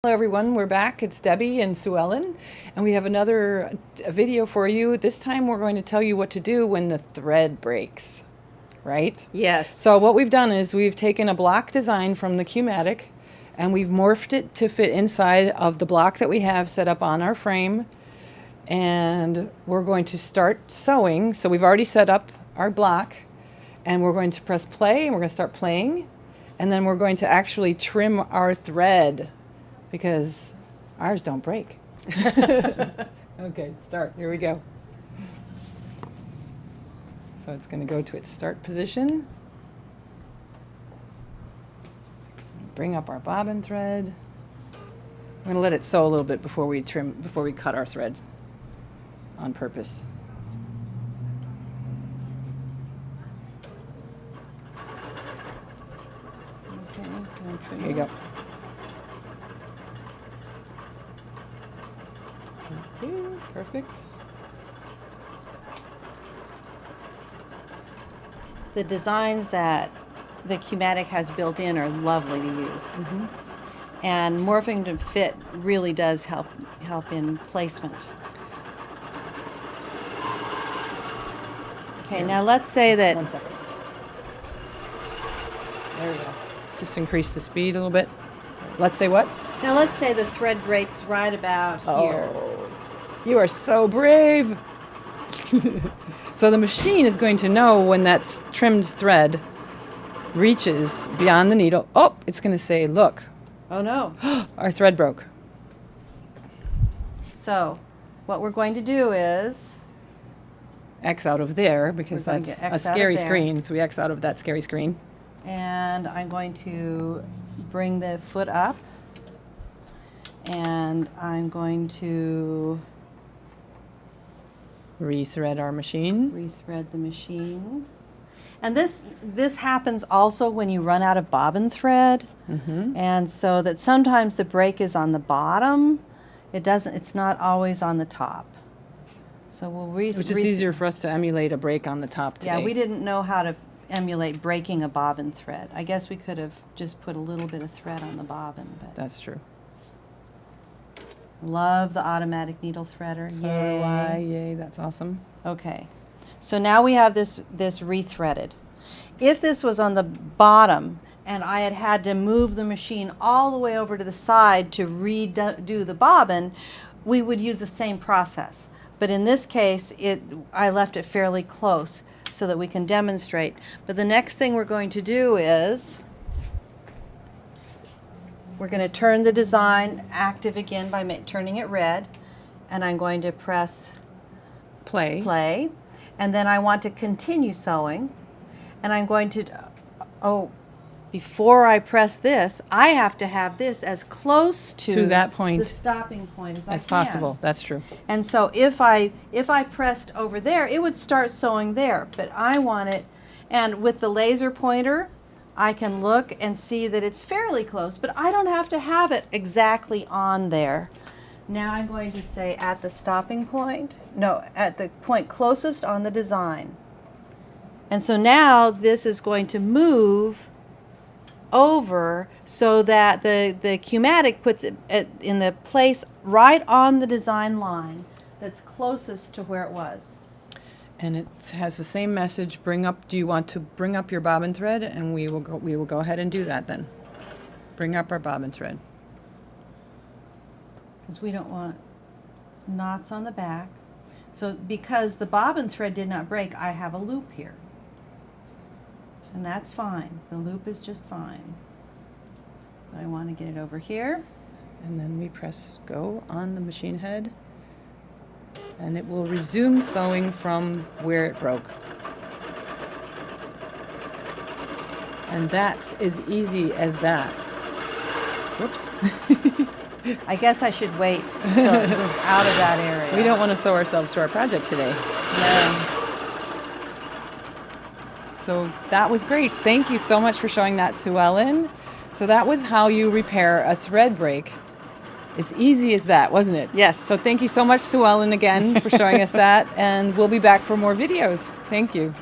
Hello everyone, we're back. It's Debbie and Suellen, and we have another video for you. This time we're going to tell you what to do when the thread breaks, right? Yes. So what we've done is we've taken a block design from the Qmatic and we've morphed it to fit inside of the block that we have set up on our frame, and we're going to start sewing. So we've already set up our block and we're going to press play and we're going to start playing, and then we're going to actually trim our thread, because ours don't break. Okay, start. Here we go. So it's going to go to its start position. Bring up our bobbin thread. I'm going to let it sew a little bit before we cut our thread on purpose. Okay, here you go. Okay, perfect. The designs that the Qmatic has built in are lovely to use. And morphing to fit really does help in placement. Okay, now let's say that... 1 second. There we go. Just increase the speed a little bit. Let's say what? Now let's say the thread breaks right about here. Oh, you are so brave. So the machine is going to know when that trimmed thread reaches beyond the needle. Oh, it's going to say, look, Oh no. our thread broke. So what we're going to do is... X out of there, because We're going to that's get a X out of scary there. screen. So we X out of that scary screen. And I'm going to bring the foot up, and I'm going to Rethread our machine. rethread the machine. And this happens also when you run out of bobbin thread, and so that sometimes the break is on the bottom. It's not always on the top. So we'll Which is easier for us to emulate a break on the top today. Yeah, we didn't know how to emulate breaking a bobbin thread. I guess we could have just put a little bit of thread on the bobbin, but That's true. love the automatic needle threader. So do I. Yay, that's awesome. Okay, so now we have this rethreaded. If this was on the bottom and I had to move the machine all the way over to the side to redo the bobbin, we would use the same process. But in this case, I left it fairly close so that we can demonstrate. But the next thing we're going to do is we're going to turn the design active again by turning it red, and I'm going to press play, and then I want to continue sewing, and I'm going to, before I press this, I have to have this as close to that point, the stopping point as I can. possible. That's true. And so if I pressed over there, it would start sewing there, but I want it, and with the laser pointer, I can look and see that it's fairly close, but I don't have to have it exactly on there. Now I'm going to say at the stopping point, no, at the point closest on the design. And so now this is going to move over so that the Qmatic puts it in the place right on the design line that's closest to where it was. And it has the same message. Do you want to bring up your bobbin thread? And we will go ahead and do that then. Bring up our bobbin thread. Because we don't want knots on the back. So because the bobbin thread did not break, I have a loop here. And that's fine. The loop is just fine. But I want to get it over here. And then we press go on the machine head, and it will resume sewing from where it broke. And that's as easy as that. Whoops. I guess I should wait until it moves out of that area. We don't want to sew ourselves to our project today. No. So that was great. Thank you so much for showing that, Suellen. So that was how you repair a thread break. It's easy as that, wasn't it? Yes. So thank you so much, Suellen, again, for showing us that. And we'll be back for more videos. Thank you.